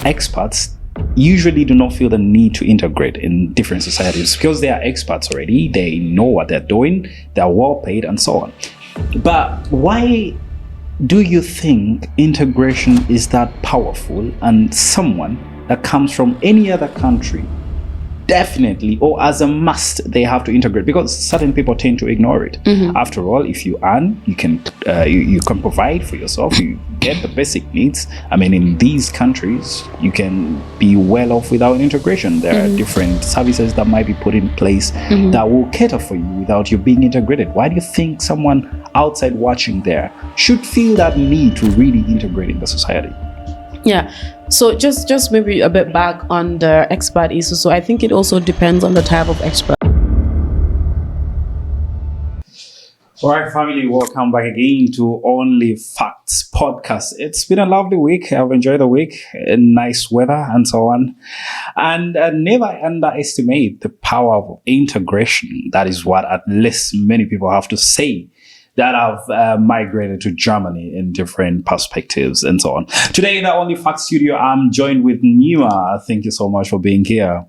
expats usually do not feel the need to integrate in different societies because they are expats already. They know what they're doing, they're well paid, and so on. But why do you think integration is that powerful, and someone that comes from any other country definitely, or as a must, they have to integrate? Because certain people tend to ignore it. After all, if you earn, you can provide for yourself, you get the basic needs. I mean, in these countries, you can be well off without integration. There are different services that might be put in place that will cater for you without you being integrated. Why do you think someone outside watching there should feel that need to really integrate in the society? Yeah, so just maybe a bit back on the expat issue. So I think it also depends on the type of expat. All right, family, welcome back again to Onlyfacts podcast. It's been a lovely week. I've enjoyed the week, nice weather and so on. And never underestimate the power of integration. That is what at least many people have to say that have migrated to Germany in different perspectives and so on. Today in the Onlyfacts studio, I'm joined with Nyima. Thank you so much for being here.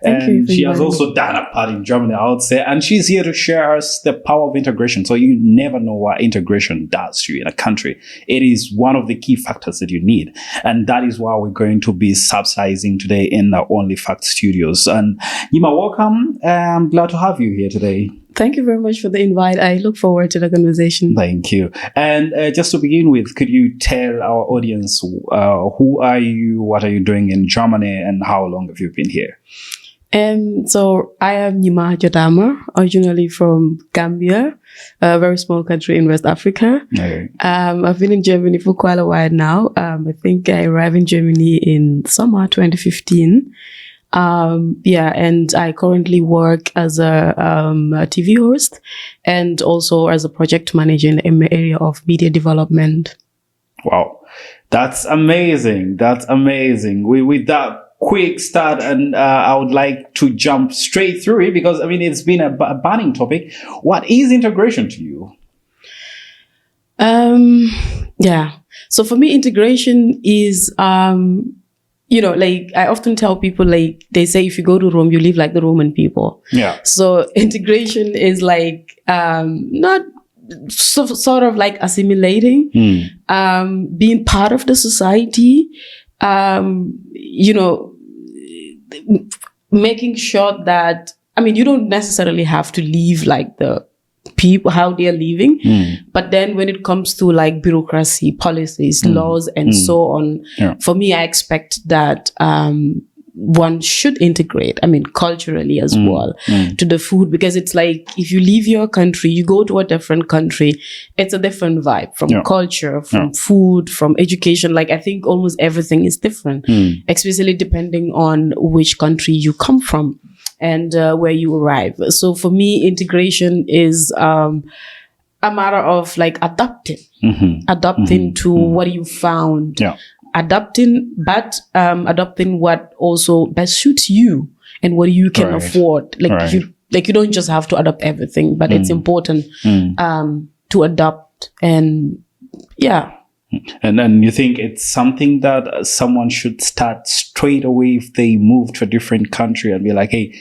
And she has also done a part in Germany, I would say, and she's here to share us the power of integration. So you never know what integration does to you in a country. It is one of the key factors that you need. And that is why we're going to be subsidizing today in the Onlyfacts studios. And Nyima, welcome. I'm glad to have you here today. Thank you very much for the invite. I look forward to the conversation. Thank you. And just to begin with, could you tell our audience who are you, what are you doing in Germany, and how long have you been here? So I am Nyima Jodama, originally from Gambia, a very small country in West Africa. Okay. I've been in Germany for quite a while now. I think I arrived in Germany in summer 2015. And I currently work as a TV host and also as a project manager in the area of media development. Wow, that's amazing. That's amazing. With that quick start, and I would like to jump straight through it because, I mean, it's been a burning topic. What is integration to you? So for me, integration is, like I often tell people, like they say, if you go to Rome, you live like the Roman people. Yeah. So integration is like not sort of like assimilating, being part of the society, making sure that, I mean, you don't necessarily have to leave like the people, how they're living. But then when it comes to like bureaucracy, policies, laws, and so on, for me, I expect that one should integrate, I mean, culturally as well, to the food, because it's like, if you leave your country, you go to a different country, it's a different vibe from culture, from food, from education. Like, I think almost everything is different, especially depending on which country you come from and where you arrive. So for me, integration is a matter of like adapting to what you found. Adapting what also best suits you and what you can afford. Like you don't just have to adapt everything, but it's important to adapt. And And then you think it's something that someone should start straight away if they move to a different country and be like, hey,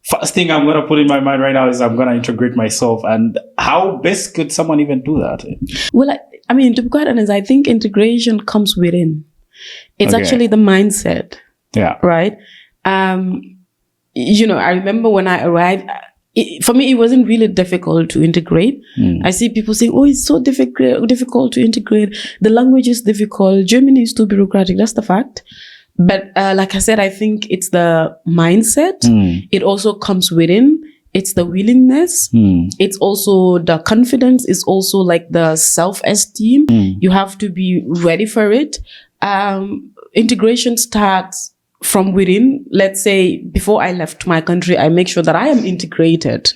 first thing I'm going to put in my mind right now is I'm going to integrate myself. And how best could someone even do that? Well, I mean, to be quite honest, I think integration comes within. It's actually the mindset. Yeah. Right? I remember when I arrived, for me, it wasn't really difficult to integrate. I see people saying, oh, it's so difficult to integrate. The language is difficult. Germany is too bureaucratic. That's the fact. But like I said, I think it's the mindset. It also comes within. It's the willingness. It's also the confidence. It's also like the self-esteem. You have to be ready for it. Integration starts from within. Let's say before I left my country, I make sure that I am integrated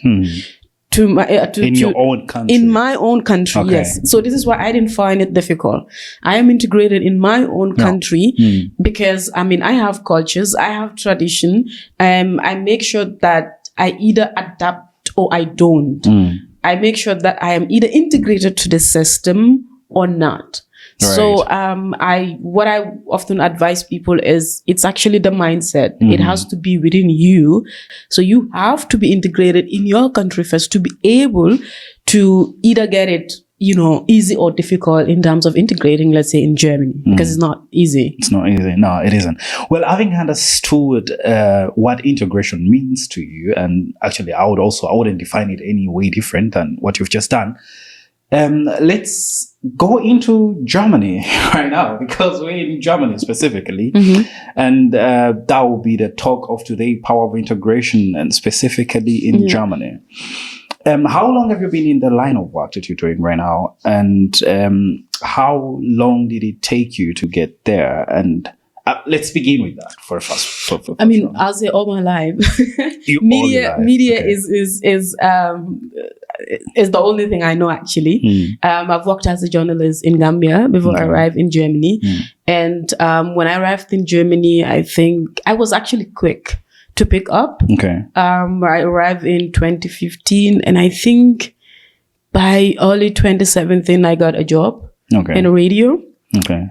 to my your own country. In my own country, yes. So this is why I didn't find it difficult. I am integrated in my own country because I mean I have cultures, I have tradition. I make sure that I either adapt or I don't. I make sure that I am either integrated to the system or not. So what I often advise people is it's actually the mindset. It has to be within you. So you have to be integrated in your country first to be able to either get it, easy or difficult in terms of integrating, let's say, in Germany, because it's not easy. It's not easy. No, it isn't. Well, having understood what integration means to you, and actually I wouldn't define it any way different than what you've just done. Let's go into Germany right now, because we're in Germany specifically. And that will be the talk of today, power of integration, and specifically in Germany. How long have you been in the line of work that you're doing right now? And how long did it take you to get there? And let's begin with that for first. I'll say all my life. Media is the only thing I know, actually. I've worked as a journalist in Gambia before I arrived in Germany. And when I arrived in Germany, I think I was actually quick to pick up. I arrived in 2015, and I think by early 2017, I got a job in a radio.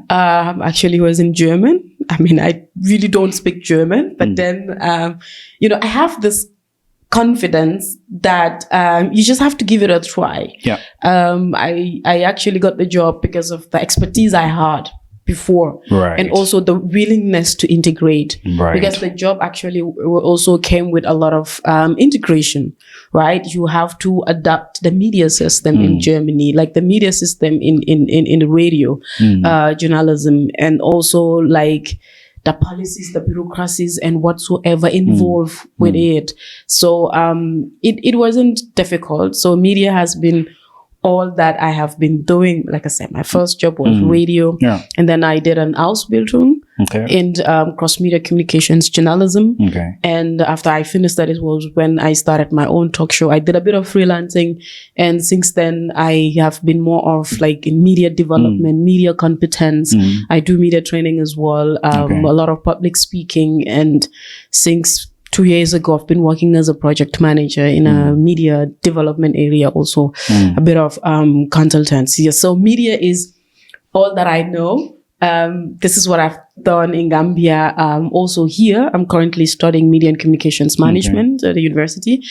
Actually, it was in German. I really don't speak German, but then, I have this confidence that you just have to give it a try. I actually got the job because of the expertise I had before, and also the willingness to integrate, because the job actually also came with a lot of integration, right? You have to adapt the media system in Germany, like the media system in the radio journalism, and also like the policies, the bureaucracies, and whatsoever involved with it. So it wasn't difficult. So media has been all that I have been doing. Like I said, my first job was radio, and then I did an Ausbildung in cross-media communications journalism. And after I finished that, it was when I started my own talk show. I did a bit of freelancing, and since then I have been more of like in media development, media competence. I do media training as well, a lot of public speaking, and since 2 years ago, I've been working as a project manager in a media development area, also a bit of consultancy. So media is all that I know. This is what I've done in Gambia. Also here, I'm currently studying media and communications management at the university.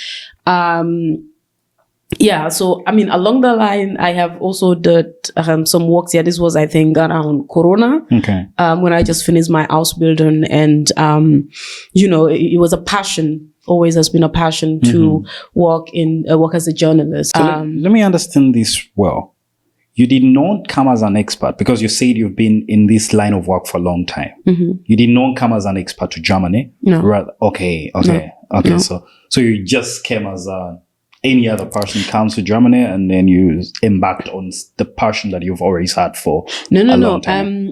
So along the line, I have also did some works here. This was, I think, around Corona, when I just finished my Ausbildung, and it was a passion. Always has been a passion to work as a journalist. So let me understand this well. You did not come as an expert, because you said you've been in this line of work for a long time. You did not come as an expert to Germany. No. Okay. No. So you just came as any other person comes to Germany, and then you embarked on the passion that you've always had for a long time.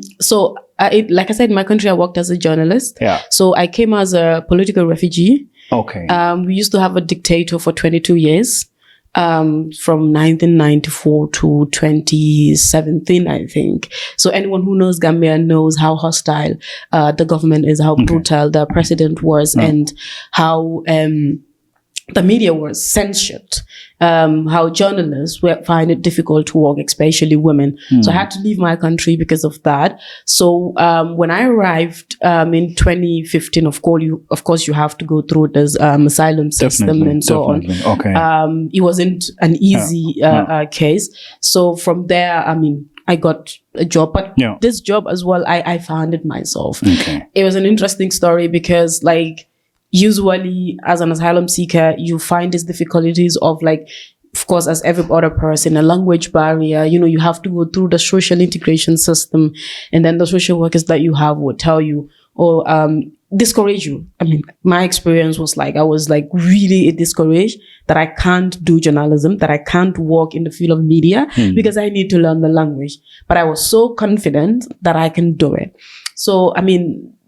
Like I said, in my country, I worked as a journalist. So I came as a political refugee. We used to have a dictator for 22 years, from 1994 to 2017, I think. So anyone who knows Gambia knows how hostile the government is, how brutal the president was, and how the media was censored, how journalists find it difficult to work, especially women. So I had to leave my country because of that. So when I arrived in 2015, of course, you have to go through this asylum system and so on. It wasn't an easy case. So from there, I got a job, but this job as well, I found it myself. It was an interesting story because, like, usually as an asylum seeker, you find these difficulties of, like, of course, as every other person, a language barrier. You have to go through the social integration system, and then the social workers that you have will tell you or discourage you. My experience was like, I was like really discouraged that I can't do journalism, that I can't work in the field of media because I need to learn the language. But I was so confident that I can do it. So,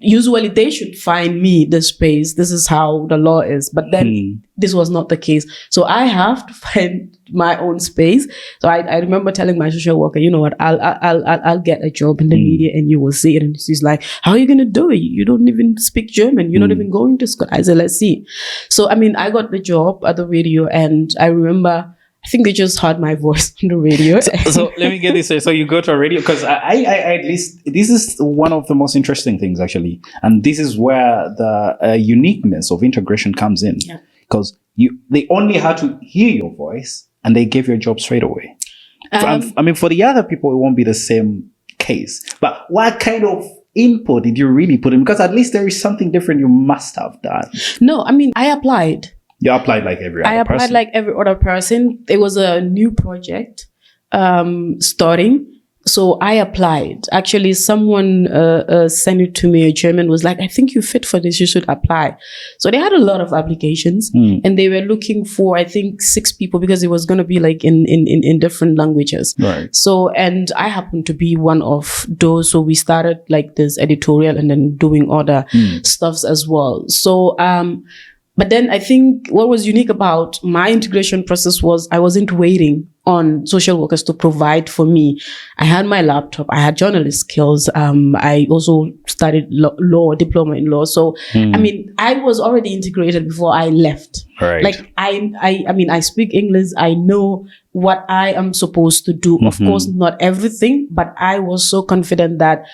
usually they should find me the space. This is how the law is. But then this was not the case. So I have to find my own space. So I remember telling my social worker, you know what, I'll get a job in the media and you will see it. And she's like, how are you going to do it? You don't even speak German. You're not even going to school. I said, let's see. So, I got the job at the radio, and I remember I think they just heard my voice on the radio. So let me get this. So you go to a radio, because I at least, this is one of the most interesting things actually. And this is where the uniqueness of integration comes in. Because they only had to hear your voice and they gave you a job straight away. I mean, for the other people, it won't be the same case. But what kind of input did you really put in? Because at least there is something different you must have done. No, I mean, I applied. You applied like every other person? I applied like every other person. It was a new project starting. So I applied. Actually, someone sent it to me. A German was like, I think you fit for this. You should apply. So they had a lot of applications and they were looking for, I think, 6 people because it was going to be like in different languages. Right. So, and I happened to be one of those. So we started like this editorial and then doing other stuffs as well. So, but then I think what was unique about my integration process was I wasn't waiting on social workers to provide for me. I had my laptop. I had journalist skills. I also studied law, diploma in law. So, I mean, I was already integrated before I left. Right. Like I mean, I speak English. I know what I am supposed to do. Of course, not everything, but I was so confident that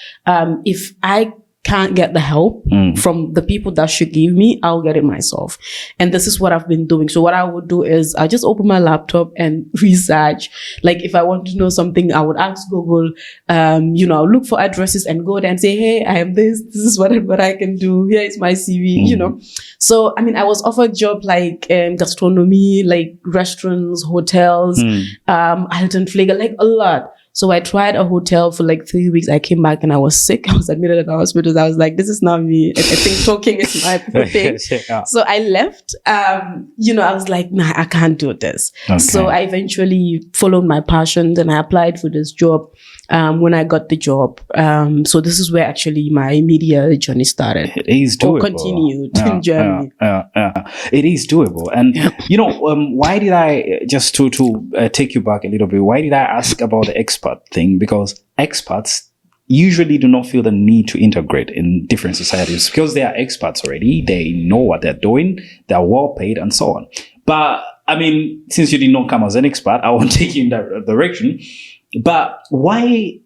if I can't get the help from the people that should give me, I'll get it myself. And this is what I've been doing. So what I would do is I just open my laptop and research. Like if I want to know something, I would ask Google, I'll look for addresses and go there and say, hey, I am this. This is what I can do. Here is my CV, So, I mean, I was offered job like gastronomy, like restaurants, hotels, Alton Pflege, like a lot. So I tried a hotel for like 3 weeks. I came back and I was sick. I was admitted at the hospital. I was like, this is not me. I think talking is my thing. So I left. I was like, nah, I can't do this. Okay. So I eventually followed my passion and I applied for this job when I got the job. So this is where actually my media journey started. It is doable. Or continued in Germany. It is doable. And, why did I, just to take you back a little bit, why did I ask about the expat thing? Because expats usually do not feel the need to integrate in different societies because they are expats already. They know what they're doing. They're well paid and so on. But, I mean, since you did not come as an expat, I won't take you in that direction. But why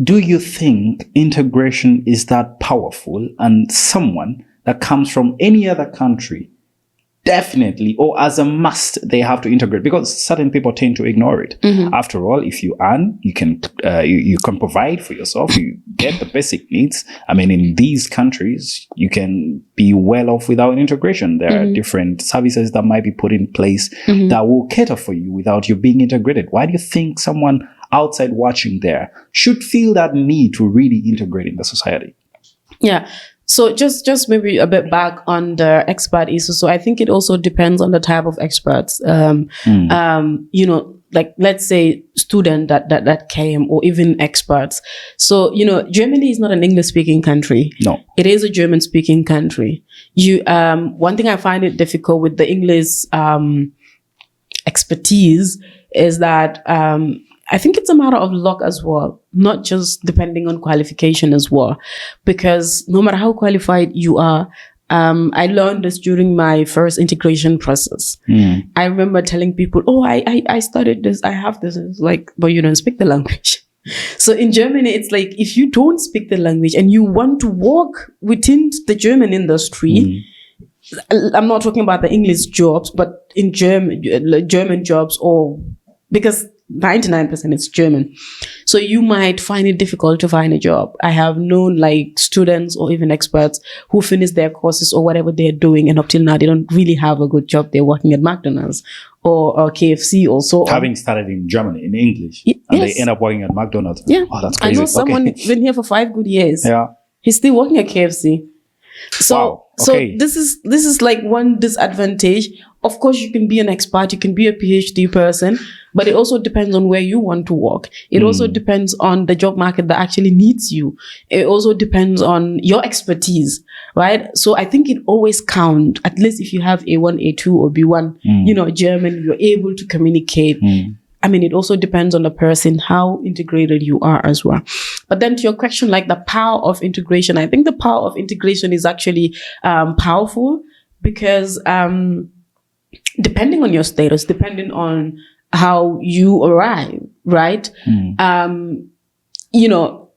do you think integration is that powerful and someone that comes from any other country definitely or as a must they have to integrate? Because certain people tend to ignore it. After all, if you earn, you can provide for yourself, you get the basic needs. I mean, in these countries, you can be well off without integration. There are different services that might be put in place that will cater for you without you being integrated. Why do you think someone outside watching there should feel that need to really integrate in the society? Yeah. So just maybe a bit back on the expat issue. So I think it also depends on the type of experts. Like let's say student that came or even experts. So, Germany is not an English speaking country. No. It is a German speaking country. One thing I find it difficult with the English expertise is that I think it's a matter of luck as well, not just depending on qualification as well, because no matter how qualified you are, I learned this during my first integration process. I remember telling people, oh, I studied this, I have this. It's like, but you don't speak the language. So in Germany, it's like, if you don't speak the language and you want to work within the German industry, I'm not talking about the English jobs, but in German jobs, or because 99% is German. So you might find it difficult to find a job. I have known like students or even experts who finish their courses or whatever they're doing, and up till now, they don't really have a good job. They're working at McDonald's or KFC or so on. Having studied in Germany in English, and they end up working at McDonald's. Yeah. Oh, that's crazy. I know someone who's been here for 5 good years. Yeah. He's still working at KFC. So, wow. Okay. So this is like one disadvantage. Of course, you can be an expert, you can be a PhD person, but it also depends on where you want to work. It also depends on the job market that actually needs you. It also depends on your expertise, right? So I think it always counts, at least if you have A1, A2 or B1, German, you're able to communicate. I mean, it also depends on the person, how integrated you are as well. But then to your question, like the power of integration, I think the power of integration is actually powerful because depending on your status, depending on how you arrive, right? You know,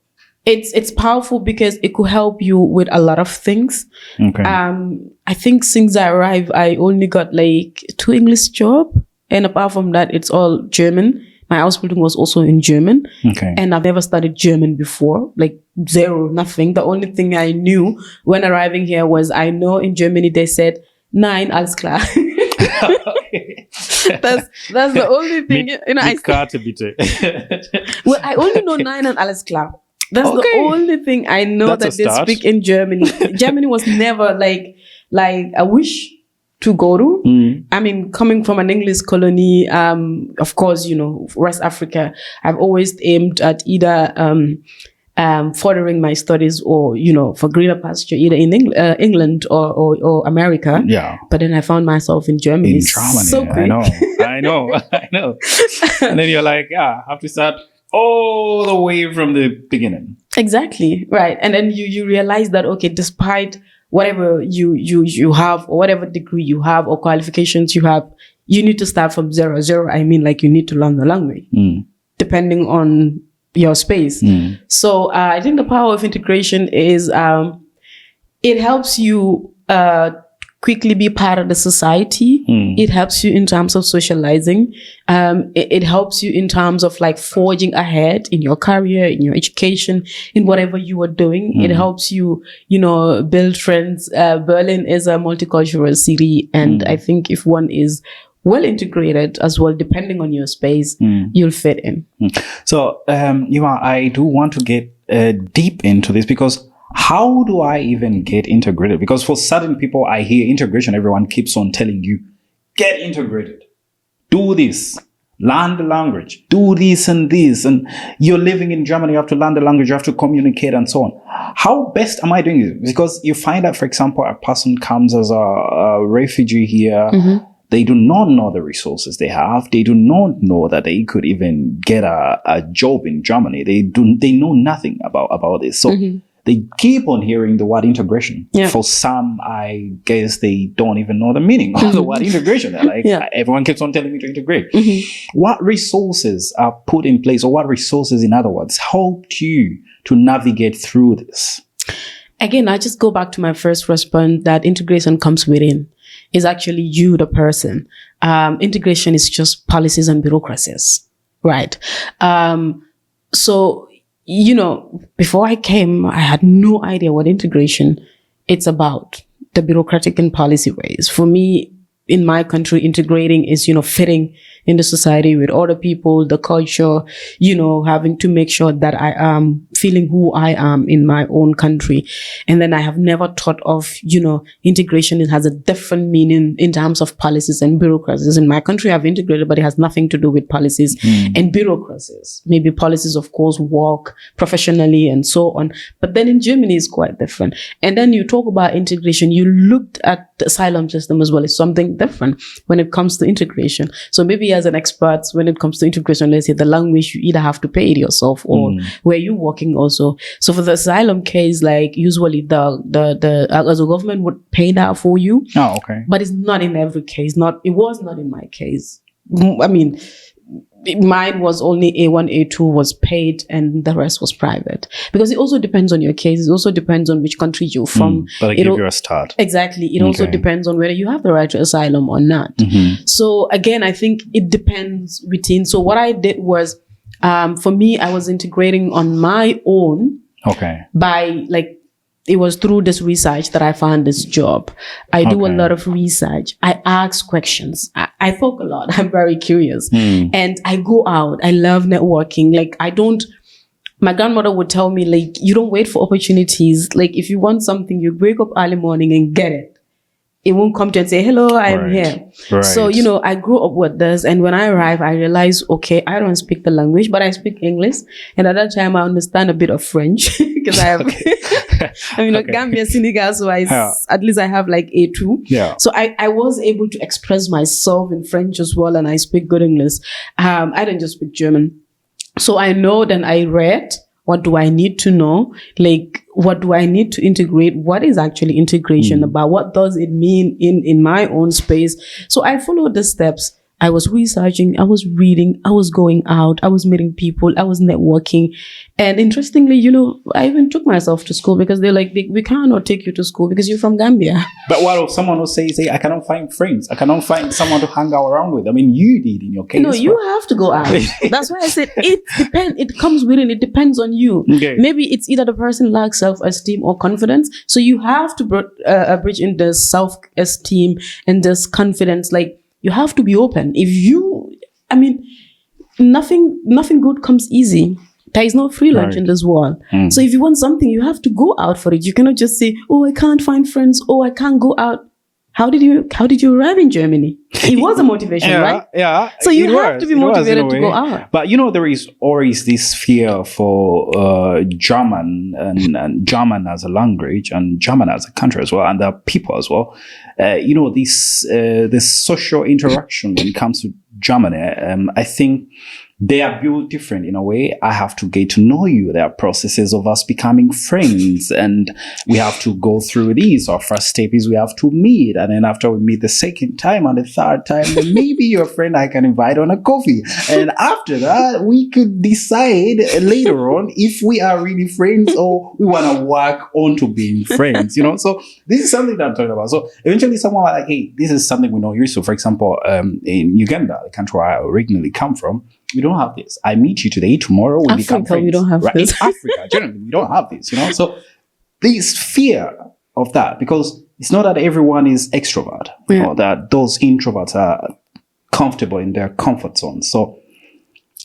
it's powerful because it could help you with a lot of things. Okay. I think since I arrived, I only got like 2 English jobs. And apart from that, it's all German. My Ausbildung was also in German. Okay. And I've never studied German before, like zero, nothing. The only thing I knew when arriving here was I know in Germany they said, Nein, alles klar. That's the only thing. You know, Karte bitte. Well, I only know Nein and alles klar. That's the only thing I know that they speak in Germany. Germany was never like a wish to go to. I mean, coming from an English colony, of course, you know, West Africa, I've always aimed at either furthering my studies or, you know, for greener pasture, either in England or America. Yeah. But then I found myself in Germany. In Germany. So quick. I know. And then you're like, yeah, I have to start all the way from the beginning. Exactly. Right. And then you realize that, okay, despite whatever you have or whatever degree you have or qualifications you have, you need to start from zero. I mean, like you need to learn the language depending on your space. So I think the power of integration is it helps you quickly be part of the society. It helps you in terms of socializing. It helps you in terms of like forging ahead in your career, in your education, in whatever you are doing. It helps you, you know, build friends. Berlin is a multicultural city. And I think if one is well integrated as well, depending on your space, you'll fit in. So, Nyima, I do want to get deep into this because how do I even get integrated? Because for certain people, I hear integration, everyone keeps on telling you, get integrated, do this, learn the language, do this and this. And you're living in Germany, you have to learn the language, you have to communicate and so on. How best am I doing it? Because you find that, for example, a person comes as a refugee here, they do not know the resources they have. They do not know that they could even get a job in Germany. They know nothing about this. So they keep on hearing the word integration. Yeah. For some, I guess they don't even know the meaning of the word integration. They're like, everyone keeps on telling me to integrate. What resources are put in place, or what resources, in other words, helped you to navigate through this? Again, I just go back to my first response that integration comes within. Is actually you, the person. Integration is just policies and bureaucracies, right? So, you know, before I came, I had no idea what integration it's about, the bureaucratic and policy ways. For me, in my country, integrating is, you know, fitting in the society with other people, the culture, you know, having to make sure that I am feeling who I am in my own country. And then I have never thought of, you know, integration. It has a different meaning in terms of policies and bureaucracies. In my country, I've integrated, but it has nothing to do with policies and bureaucracies. Maybe policies, of course, work professionally and so on. But then in Germany, it's quite different. And then you talk about integration, you looked at the asylum system as well. It's something different when it comes to integration. So maybe as an expert, when it comes to integration, let's say the language, you either have to pay it yourself or where you're working also. So for the asylum case, like usually the as a government would pay that for you. Oh, okay. But it's not in every case. It was not in my case. I mean, mine was only A1, A2 was paid and the rest was private. Because it also depends on your case. It also depends on which country you're from. But they give you a start. Exactly. It also depends on whether you have the right to asylum or not. So again, I think it depends within. So what I did was, for me, I was integrating on my own. Okay. By like, it was through this research that I found this job. I do a lot of research. I ask questions. I talk a lot. I'm very curious. And I go out. I love networking. Like my grandmother would tell me, like, you don't wait for opportunities. Like, if you want something, you wake up early morning and get it. It won't come to you and say, hello, I'm here. Right. So, you know, I grew up with this. And when I arrived, I realized, okay, I don't speak the language, but I speak English. And at that time, I understand a bit of French because I have, I mean, Gambia, Senegal, so at least I have like A2. Yeah. So I was able to express myself in French as well. And I speak good English. I didn't just speak German. So I know then I read, what do I need to know? Like, what do I need to integrate? What is actually integration about? What does it mean in my own space? So I followed the steps. I was researching, I was reading, I was going out, I was meeting people, I was networking. And interestingly, you know, I even took myself to school because they're like, we cannot take you to school because you're from Gambia. But what if someone will say, I cannot find friends, I cannot find someone to hang out around with? I mean, you did in your case. No, you have to go out. That's why I said it depends. It comes within. It depends on you. Okay. Maybe it's either the person lacks self-esteem or confidence. So you have to bridge in the self-esteem and this confidence. Like, you have to be open. Nothing good comes easy. There is no free lunch in this world. So if you want something, you have to go out for it. You cannot just say, oh, I can't find friends. Oh, I can't go out. How did you arrive in Germany? It was a motivation, right? Yeah. So you have to be motivated to go out. But you know, there is always this fear for German and German as a language and German as a country as well, and the people as well. You know, this social interaction when it comes to Germany. I think they are built different in a way. I have to get to know you. There are processes of us becoming friends, and we have to go through these. Our first step is we have to meet, and then after we meet the second time and the third time, then maybe your friend I can invite on a coffee. And after that, we could decide later on if we are really friends or we want to work on to being friends, you know? So this is something that I'm talking about. So eventually someone like, hey, this is something we know used to. For example, in Uganda, the country where I originally come from, we don't have this. I meet you today, tomorrow we become friends. We don't have this. In Africa, generally, we don't have this, you know? So there's fear of that because it's not that everyone is extrovert or that those introverts are comfortable in their comfort zone. So,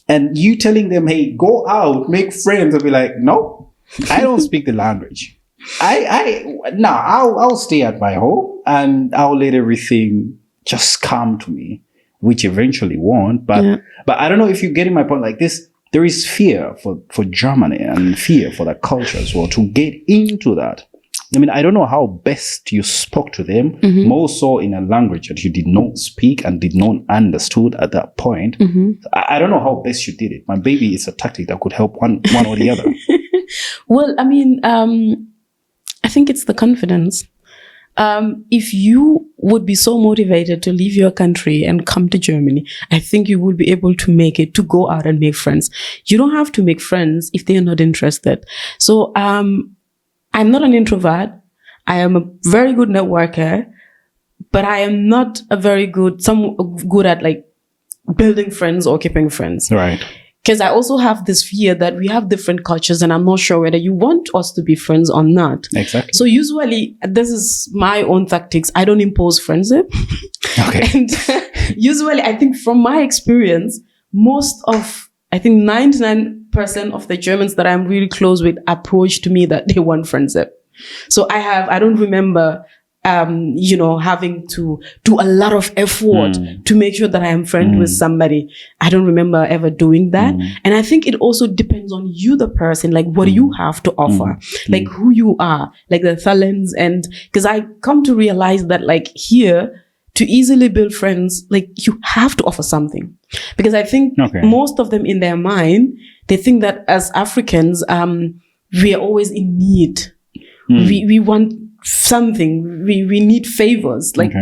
and you telling them, hey, go out, make friends, they'll be like, no, I don't speak the language. I'll stay at my home and I'll let everything just come to me, which eventually won't. But I don't know if you're getting my point. Like this, there is fear for Germany and fear for the culture as well to get into that. I mean, I don't know how best you spoke to them, more so in a language that you did not speak and did not understood at that point. I don't know how best you did it. My baby is a tactic that could help one or the other. Well, I mean, I think it's the confidence. If you would be so motivated to leave your country and come to Germany, I think you would be able to make it, to go out and make friends. You don't have to make friends if they are not interested. So, I'm not an introvert. I am a very good networker, but I am not good at like building friends or keeping friends. Right. Because I also have this fear that we have different cultures and I'm not sure whether you want us to be friends or not. Exactly. So usually, this is my own tactics. I don't impose friendship. Okay. And usually, I think from my experience, 99% of the Germans that I'm really close with approach to me that they want friendship. So I don't remember having to do a lot of effort to make sure that I am friends with somebody. I don't remember ever doing that. And I think it also depends on you, the person, like what do you have to offer, like who you are, like the talents. And because I come to realize that like here, to easily build friends, like you have to offer something. Because I think most of them in their mind, they think that as Africans, we are always in need. We want something. We need favors. Like,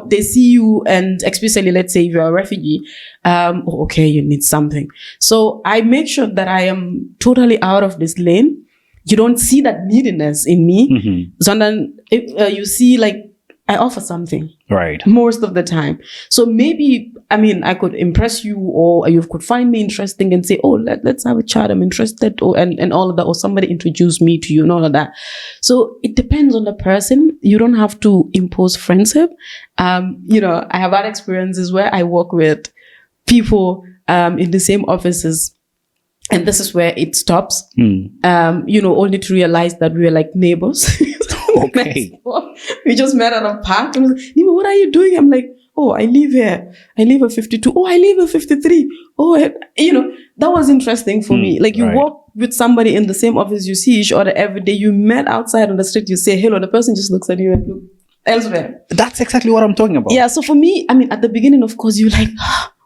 they see you, and especially, let's say if you're a refugee, you need something. So I make sure that I am totally out of this lane. You don't see that neediness in me. Sondern you see like, I offer something. Right. Most of the time. So maybe, I could impress you, or you could find me interesting and say, oh, let's have a chat. I'm interested, and all of that, or somebody introduce me to you and all of that. So it depends on the person. You don't have to impose friendship. I have had experiences where I work with people in the same offices. And this is where it stops. Only to realize that we were like neighbors. Okay. We just met at a park. And Nyima, what are you doing? I'm like, oh, I live here. I live at 52. Oh, I live at 53. Oh, that was interesting for me. Like you walk with somebody in the same office, you see each other every day. You met outside on the street, you say hello. The person just looks at you and looks elsewhere. That's exactly what I'm talking about. Yeah. So for me, at the beginning, of course, you're like,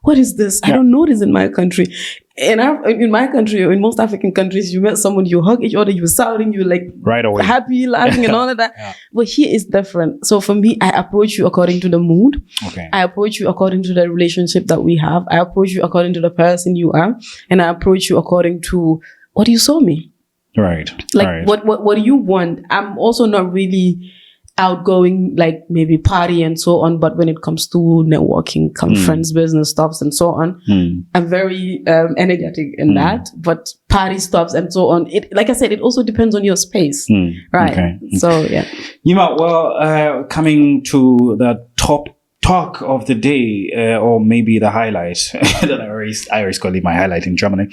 what is this? I don't know this in my country. In my country, or in most African countries, you met someone, you hug each other, you shouting, you like right away, happy, laughing, and all of that. But here is different. So for me, I approach you according to the mood. Okay. I approach you according to the relationship that we have. I approach you according to the person you are, and I approach you according to what you saw me. Right. Like right. What do you want? I'm also not really outgoing, like maybe party and so on, but when it comes to networking, conference, business stuffs and so on, I'm very energetic in that. But party stuffs and so on, it, like I said, it also depends on your space, right? Okay. So yeah. Nyima, well, coming to the top talk of the day, or maybe the highlight that I always call it my highlight in Germany.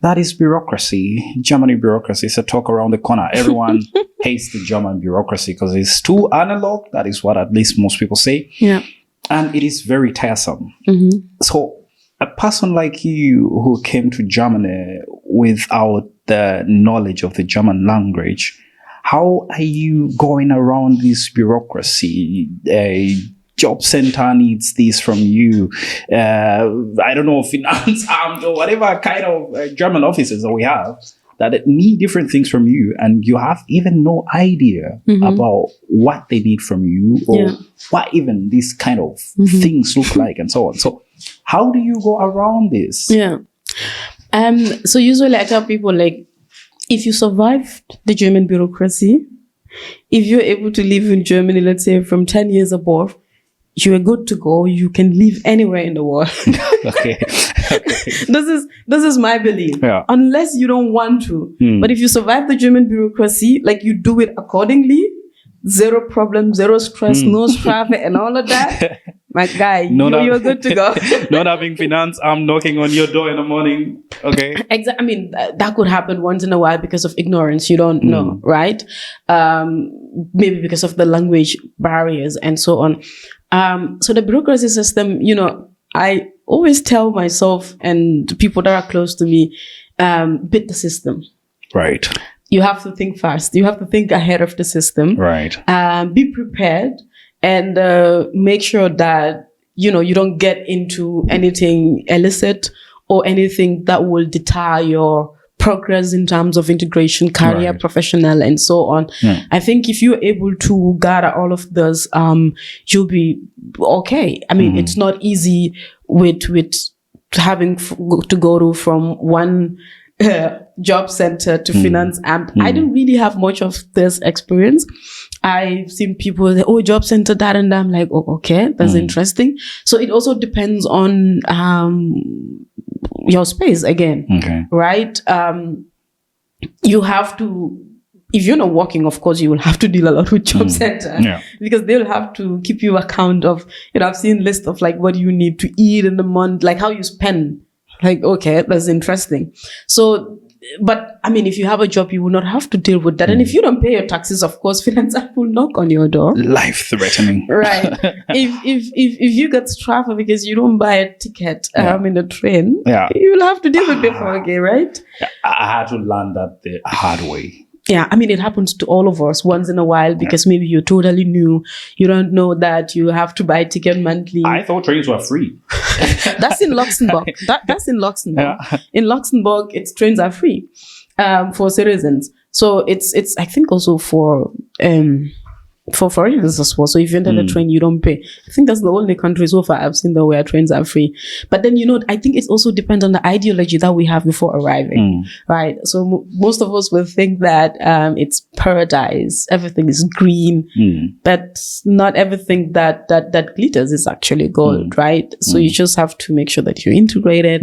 That is bureaucracy. Germany bureaucracy is a talk around the corner. Everyone hates the German bureaucracy because it's too analog. That is what at least most people say. Yeah. And it is very tiresome. Mm-hmm. So a person like you who came to Germany without the knowledge of the German language, how are you going around this bureaucracy? Job center needs this from you. I don't know, finance armed or whatever kind of German offices that we have that need different things from you, and you have even no idea about what they need from you or what even these kind of things look like and so on. So how do you go around this? Yeah. So usually I tell people, like, if you survived the German bureaucracy, if you're able to live in Germany, let's say from 10 years above, you are good to go. You can live anywhere in the world. Okay. This is my belief. Yeah. Unless you don't want to. But if you survive the German bureaucracy, like you do it accordingly, zero problem, zero stress, no traffic and all of that, my guy, you're good to go. Not having finance, I'm knocking on your door in the morning. Okay. Exactly. I mean, that could happen once in a while because of ignorance. You don't know, right? Maybe because of the language barriers and so on. So the bureaucracy system, I always tell myself and people that are close to me, beat the system. Right. You have to think fast. You have to think ahead of the system. Right. Be prepared and make sure that, you don't get into anything illicit or anything that will deter your progress in terms of integration, career, professional, and so on. Yeah. I think if you're able to gather all of this, you'll be okay. I mean, it's not easy with having to go from one job center to finance amp. I don't really have much of this experience. I've seen people say, oh, job center, that and that. I'm like, oh, okay, that's interesting. So it also depends on your space again, right? You have to, if you're not working, of course, you will have to deal a lot with job center because they'll have to keep you account of, I've seen lists of like what you need to eat in the month, like how you spend. Like, okay, that's interesting. So, but I mean, if you have a job, you will not have to deal with that. And if you don't pay your taxes, of course, finance will knock on your door. Life threatening. Right. If you get strafed because you don't buy a ticket in the train, you will have to deal with it for okay, right? I had to learn that the hard way. Yeah, I mean, it happens to all of us once in a while because maybe you're totally new. You don't know that you have to buy a ticket monthly. I thought trains were free. That's in Luxembourg. That's in Luxembourg. Yeah. In Luxembourg, trains are free for citizens. So it's I think also for foreigners as well. So if you enter the train, you don't pay. I think that's the only country so far I've seen where trains are free. But then, I think it also depends on the ideology that we have before arriving, right? So most of us will think that it's paradise. Everything is green, but not everything that glitters is actually gold, right? So you just have to make sure that you're integrated.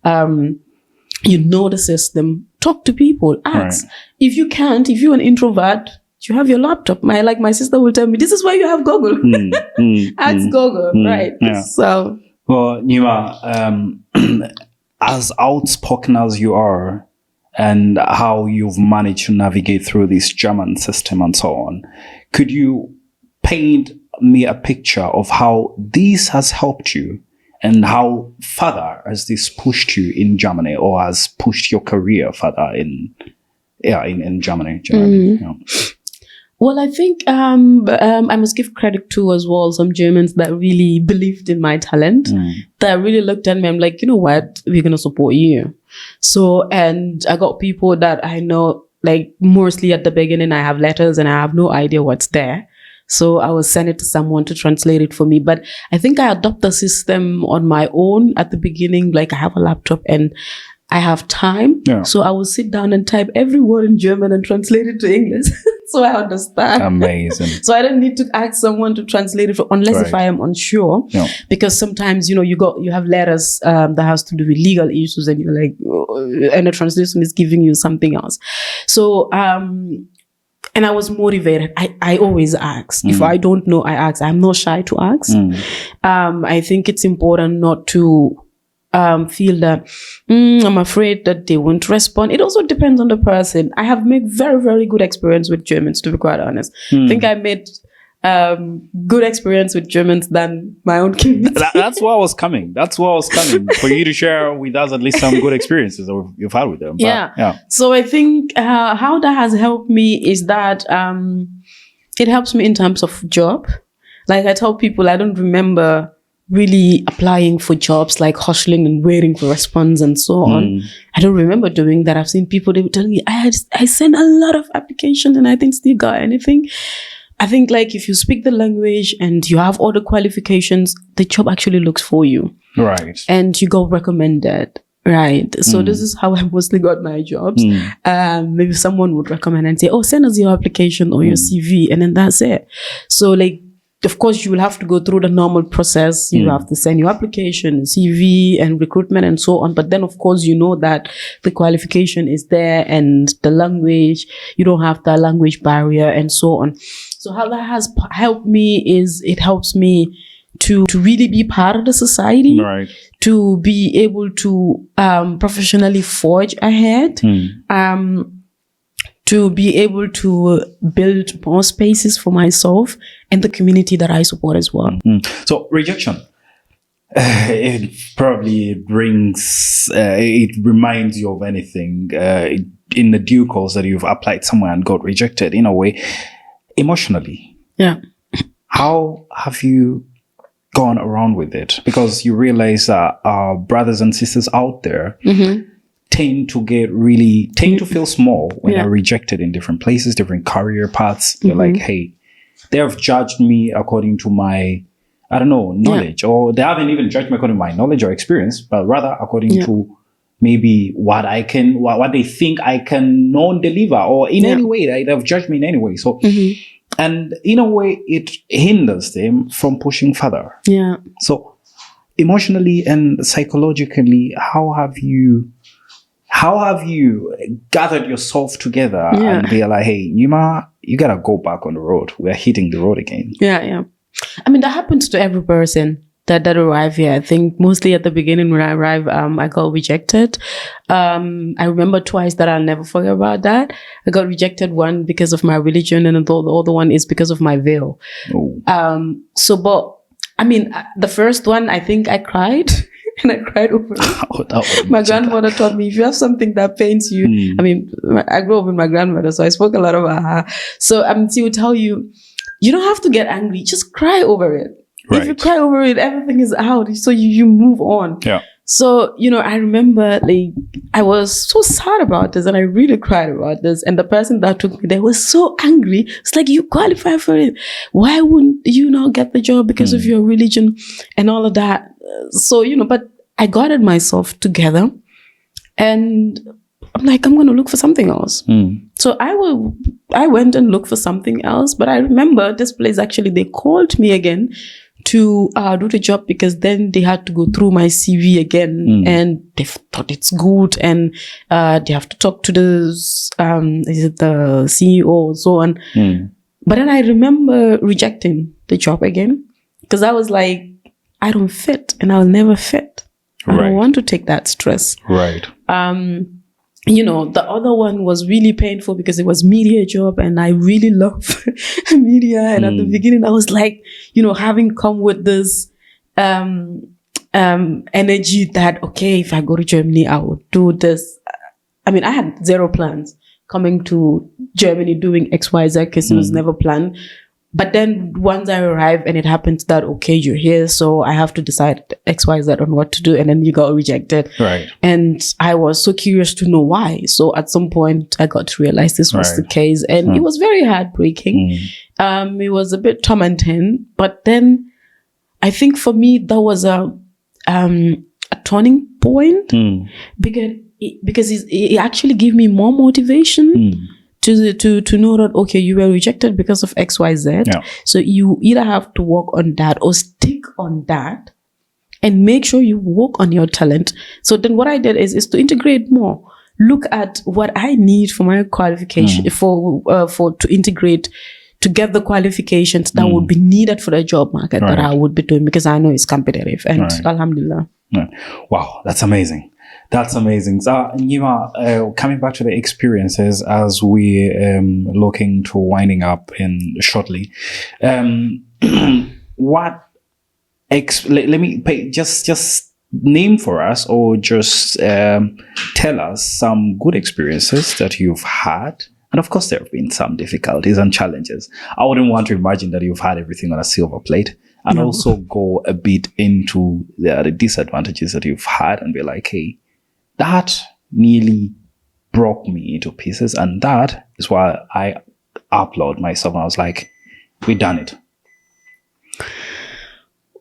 You know the system. Talk to people. Ask. Right. If you're an introvert, you have your laptop. My sister will tell me, this is why you have Google. Ask Google, right? Yeah. So, well, Nyima, as outspoken as you are, and how you've managed to navigate through this German system and so on, could you paint me a picture of how this has helped you, and how further has this pushed you in Germany, or has pushed your career further in Germany? Well, I think I must give credit to as well some Germans that really believed in my talent, that really looked at me. I'm like, you know what, we're going to support you. So, and I got people that I know, like mostly at the beginning, I have letters and I have no idea what's there. So I will send it to someone to translate it for me. But I think I adopt the system on my own at the beginning. Like I have a laptop and I have time. Yeah. So I will sit down and type every word in German and translate it to English. So I understand. Amazing. So I don't need to ask someone to translate it unless if I am unsure. Yeah. Because sometimes, you have letters that has to do with legal issues and you're like, and the translation is giving you something else. So, and I was motivated. I always ask. If I don't know, I ask. I'm not shy to ask. I think it's important not to feel that I'm afraid that they won't respond. It also depends on the person. I have made very, very good experience with Germans, to be quite honest. I think I made good experience with Germans than my own community. That's what I was coming. For you to share with us at least some good experiences that you've had with them. But, yeah. So I think how that has helped me is that it helps me in terms of job. Like I tell people, I don't remember really applying for jobs, like hustling and waiting for response and so on. I don't remember doing that. I've seen people, they were telling me, I sent a lot of applications and I didn't still got anything. I think like if you speak the language and you have all the qualifications, the job actually looks for you. Right. And you got recommended. Right. So this is how I mostly got my jobs. Maybe someone would recommend and say, oh, send us your application or your CV. And then that's it. So like, of course, you will have to go through the normal process. You have to send your application, CV, and recruitment, and so on. But then, of course, you know that the qualification is there and the language, you don't have that language barrier, and so on. So how that has helped me is it helps me to really be part of the society, right, to be able to professionally forge ahead. To be able to build more spaces for myself and the community that I support as well. So rejection, it probably it reminds you of anything in the due course that you've applied somewhere and got rejected in a way, emotionally. Yeah. How have you gone around with it? Because you realize that our brothers and sisters out there tend to feel small when they're rejected in different places, different career paths. They're like, hey, they have judged me according to my, knowledge, or they haven't even judged me according to my knowledge or experience, but rather according to maybe what they think I can know and deliver, or in any way they have judged me in any way. So, and in a way, it hinders them from pushing further. Yeah. So, emotionally and psychologically, how have you gathered yourself together and be like, hey, Nyima, you gotta go back on the road. We're hitting the road again. Yeah. I mean, that happens to every person that arrive here. I think mostly at the beginning when I arrived, I got rejected. I remember twice that I'll never forget about that. I got rejected, one because of my religion, and the other one is because of my veil. But I mean, the first one, I think I cried. And I cried over it. My grandmother taught me, if you have something that pains you, I mean, I grew up with my grandmother, so I spoke a lot about her. So she would tell you, you don't have to get angry, just cry over it. Right. If you cry over it, everything is out. So you move on. Yeah. So, I remember like I was so sad about this and I really cried about this. And the person that took me there was so angry. It's like, you qualify for it. Why wouldn't you not get the job because of your religion and all of that? So, but I gathered myself together and I'm like, I'm going to look for something else. So I went and looked for something else. But I remember this place, actually, they called me again to do the job because then they had to go through my CV again and they thought it's good and they have to talk to the CEO and so on. But then I remember rejecting the job again because I was like, I don't fit and I'll never fit. I don't want to take that stress. Right. The other one was really painful because it was media job and I really love media. And at the beginning, I was like, having come with this energy that, okay, if I go to Germany, I would do this. I mean, I had zero plans. coming to Germany doing XYZ because it was never planned. But then once I arrived and it happens that, okay, you're here, so I have to decide XYZ on what to do. And then you got rejected. Right. And I was so curious to know why. So at some point I got to realize this was the case. And it was very heartbreaking. It was a bit tormenting. But then I think for me, that was a turning point because it actually gave me more motivation to know that, okay, you were rejected because of XYZ. Yeah. So you either have to work on that or stick on that and make sure you work on your talent. So then what I did is to integrate more. Look at what I need for my qualification, to integrate, to get the qualifications that would be needed for the job market that I would be doing, because I know it's competitive. And alhamdulillah. Wow, that's amazing. That's amazing. So, Nyima, coming back to the experiences as we looking to winding up in shortly, what let me pay, just name for us, or just tell us some good experiences that you've had. And of course, there have been some difficulties and challenges. I wouldn't want to imagine that you've had everything on a silver plate. And also go a bit into the disadvantages that you've had and be like, hey, that nearly broke me into pieces. And that is why I applaud myself. And I was like, we done it.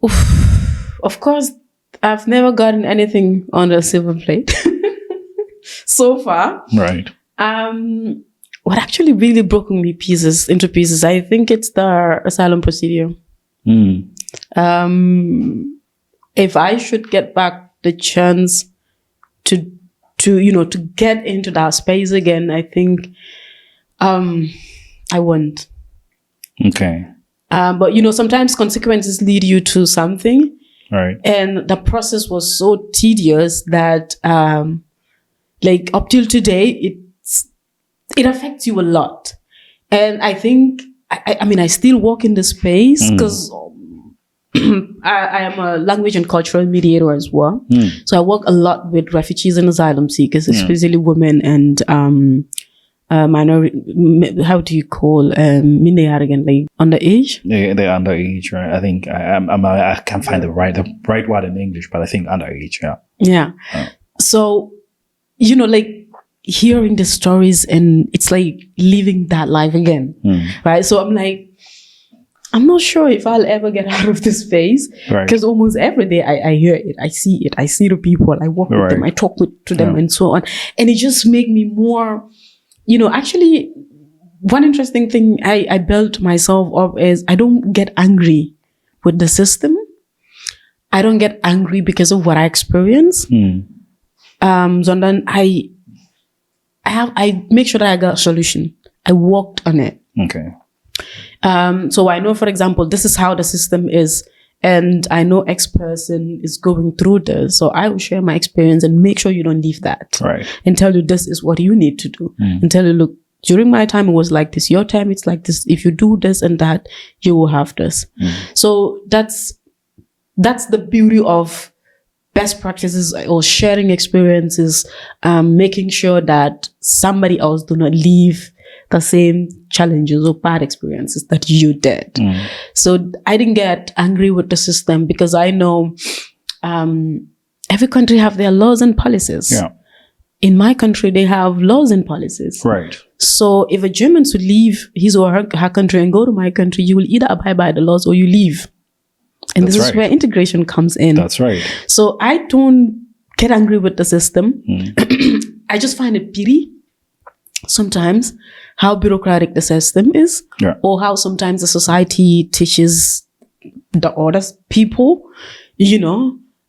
Oof. Of course, I've never gotten anything on a silver plate so far. Right. What actually really broke me into pieces, I think it's the asylum procedure. If I should get back the chance to get into that space again, I think I won't. Okay. But sometimes consequences lead you to something. Right. And the process was so tedious that up till today it affects you a lot. And I think I still work in the space because I am a language and cultural mediator as well. So I work a lot with refugees and asylum seekers, especially women and minority. How do you call again? Like underage? They're underage, right? I think I can't find the right word in English, but I think underage. Yeah. Yeah. So hearing the stories, and it's like living that life again, right? So I'm like, I'm not sure if I'll ever get out of this phase, because almost every day I hear it, I see the people, I walk with them, I talk to them, and so on, and it just make me more, actually, one interesting thing I built myself up is I don't get angry with the system. I don't get angry because of what I experience. So then I make sure that I got a solution. I worked on it. Okay. So I know, for example, this is how the system is, and I know X person is going through this. So I will share my experience and make sure you don't leave that. Right. And tell you this is what you need to do. And tell you, look, during my time it was like this. Your time it's like this. If you do this and that, you will have this. So that's the beauty of best practices or sharing experiences, making sure that somebody else do not leave the same challenges or bad experiences that you did. So I didn't get angry with the system because I know every country have their laws and policies. Yeah. In my country, they have laws and policies. Right. So if a German should leave his or her country and go to my country, you will either abide by the laws or you leave. And this is where integration comes in. That's right. So I don't get angry with the system. I just find it pity sometimes how bureaucratic the system is, or how sometimes the society teaches the other people,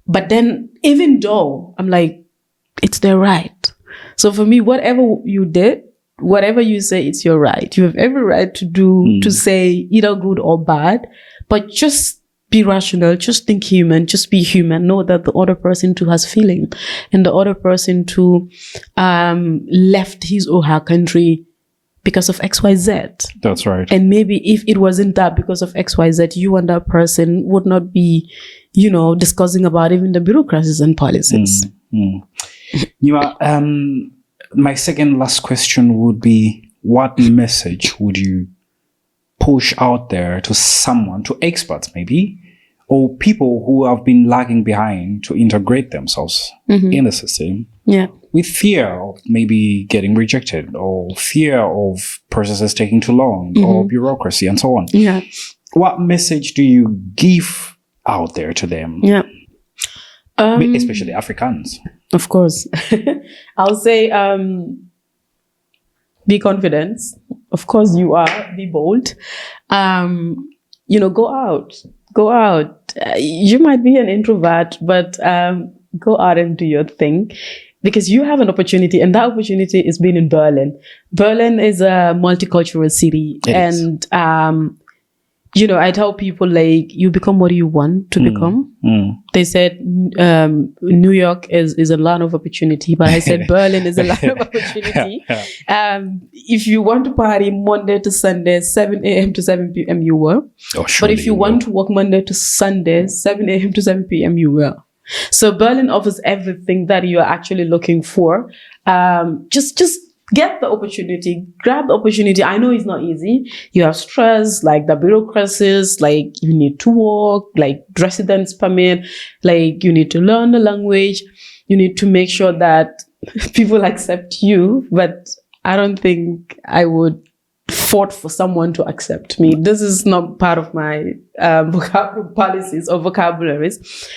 But then even though I'm like, it's their right. So for me, whatever you did, whatever you say, it's your right. You have every right to say either good or bad, but just be rational, just think human, just be human. Know that the other person too has feeling, and the other person too left his or her country because of XYZ. That's right. And maybe if it wasn't that because of XYZ, you and that person would not be, discussing about even the bureaucracies and policies. Nyima, my second last question would be, what message would you push out there to someone, to expats maybe, or people who have been lagging behind to integrate themselves in the system with fear of maybe getting rejected or fear of processes taking too long or bureaucracy and so on? Yeah. What message do you give out there to them? Yeah. Especially Africans. Of course. I'll say be confident. Of course you are. Be bold. Go out. Go out. You might be an introvert, but go out and do your thing. Because you have an opportunity, and that opportunity is being in Berlin. Berlin is a multicultural city. And, I tell people, like, you become what you want to become. They said New York is a land of opportunity, but I said Berlin is a land of opportunity. If you want to party Monday to Sunday, 7 a.m. to 7 p.m., you will. But if you want to work Monday to Sunday, 7 a.m. to 7 p.m., you will. So Berlin offers everything that you're actually looking for. Just get the opportunity, grab the opportunity. I know it's not easy. You have stress, like the bureaucracies, like you need to work, like residence permit, like you need to learn the language. You need to make sure that people accept you. But I don't think I would fought for someone to accept me. This is not part of my policies or vocabularies.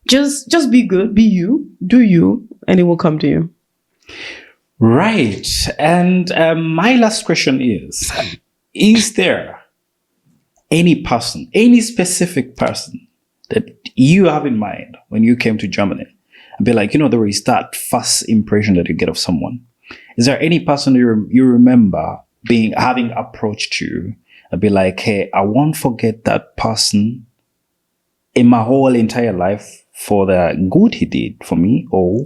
Just be good, be you, do you, and it will come to you. Right. And my last question is there any person, any specific person that you have in mind when you came to Germany? And be like, there is that first impression that you get of someone. Is there any person you remember having approached you and be like, hey, I won't forget that person in my whole entire life for the good he did for me, or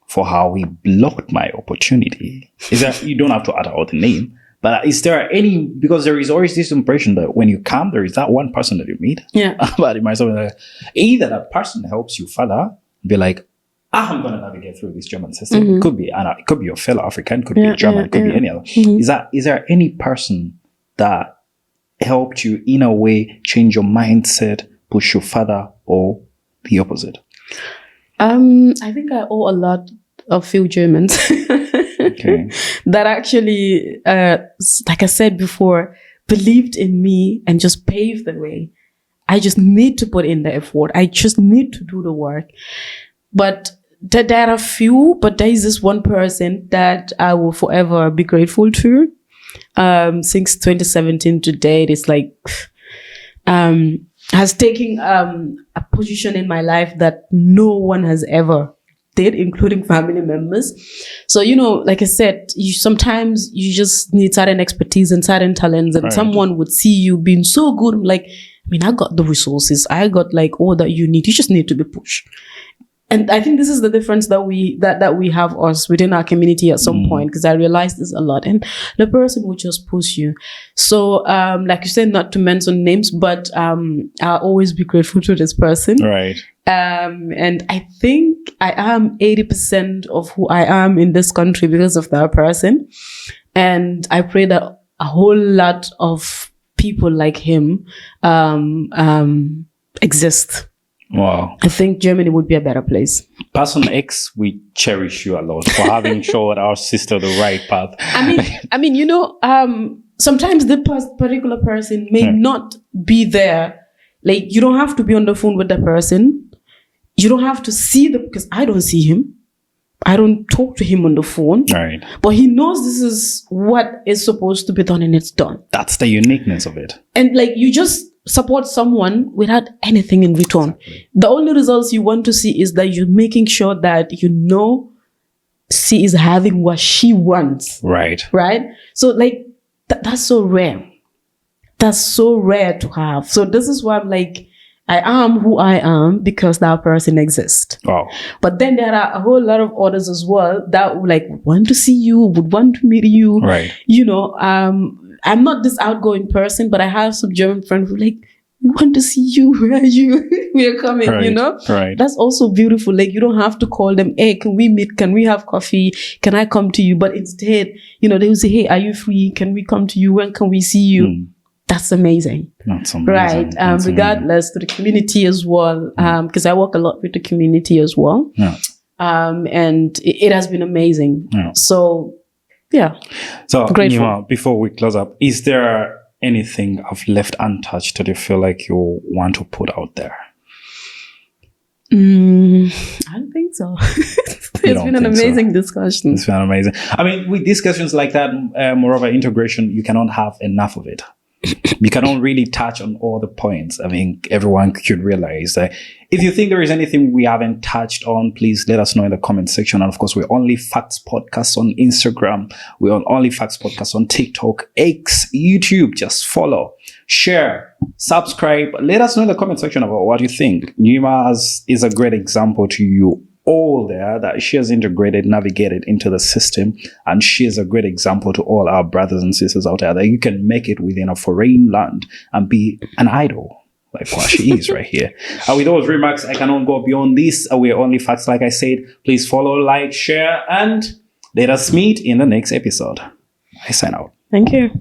for how he blocked my opportunity? Is that, you don't have to utter out the name, but is there any, because there is always this impression that when you come, there is that one person that you meet. Yeah. But it might be like, either that person helps you further, be like, I'm going to navigate through this German system. It could be your fellow African, could be German, could be any other. Is there any person that helped you in a way change your mindset, push you further, or the opposite? I think I owe a lot of few Germans that actually, like I said before, believed in me and just paved the way. I just need to put in the effort. I just need to do the work. But there are few, but there is this one person that I will forever be grateful to. Since 2017 to date, it's like, has taken a position in my life that no one has ever did, including family members. So, like I said, sometimes you just need certain expertise and certain talents, and someone would see you being so good. I'm like, I got the resources. I got like all that you need. You just need to be pushed. And I think this is the difference that we have us within our community at some point, because I realized this a lot. And the person will just push you. So, like you said, not to mention names, but I'll always be grateful to this person. Right. And I think I am 80% of who I am in this country because of that person. And I pray that a whole lot of people like him exist. Wow. I think Germany would be a better place. Person X, we cherish you a lot for having showed our sister the right path. I mean, sometimes the particular person may not be there. Like, you don't have to be on the phone with the person. You don't have to see because I don't see him. I don't talk to him on the phone. Right. But he knows this is what is supposed to be done, and it's done. That's the uniqueness of it. And like, you just support someone without anything in return. Exactly. The only results you want to see is that you're making sure that she is having what she wants. Right. Right? So like, that's so rare. That's so rare to have. So this is why I'm like, I am who I am because that person exists. Wow. But then there are a whole lot of others as well that would like want to see you, would want to meet you. Right. I'm not this outgoing person, but I have some German friends who like, we want to see you. Where are you? We are coming, Right, right. That's also beautiful. Like, you don't have to call them, hey, can we meet? Can we have coffee? Can I come to you? But instead, they will say, hey, are you free? Can we come to you? When can we see you? That's amazing. That's amazing. Right. That's regardless to the community as well, because I work a lot with the community as well. Yeah. And it has been amazing. Yeah. So, yeah. So, grateful. Nyima, before we close up, is there anything I've left untouched that you feel like you want to put out there? I don't think so. It's been an amazing discussion. It's been amazing. I mean, with discussions like that, moreover, integration, you cannot have enough of it. You cannot really touch on all the points. I mean, everyone should realize that if you think there is anything we haven't touched on, please let us know in the comment section. And of course, we're Onlyfacts Podcast on Instagram. We're on Onlyfacts Podcast on TikTok, X, YouTube. Just follow, share, subscribe. Let us know in the comment section about what you think. Nyima is a great example to you all there, that she has integrated, navigated into the system, and she is a great example to all our brothers and sisters out there that you can make it within a foreign land and be an idol like what she is right here. And with those remarks, I cannot go beyond this. We're Onlyfacts, like I said. Please follow, like, share, and let us meet in the next episode. I sign out. Thank you.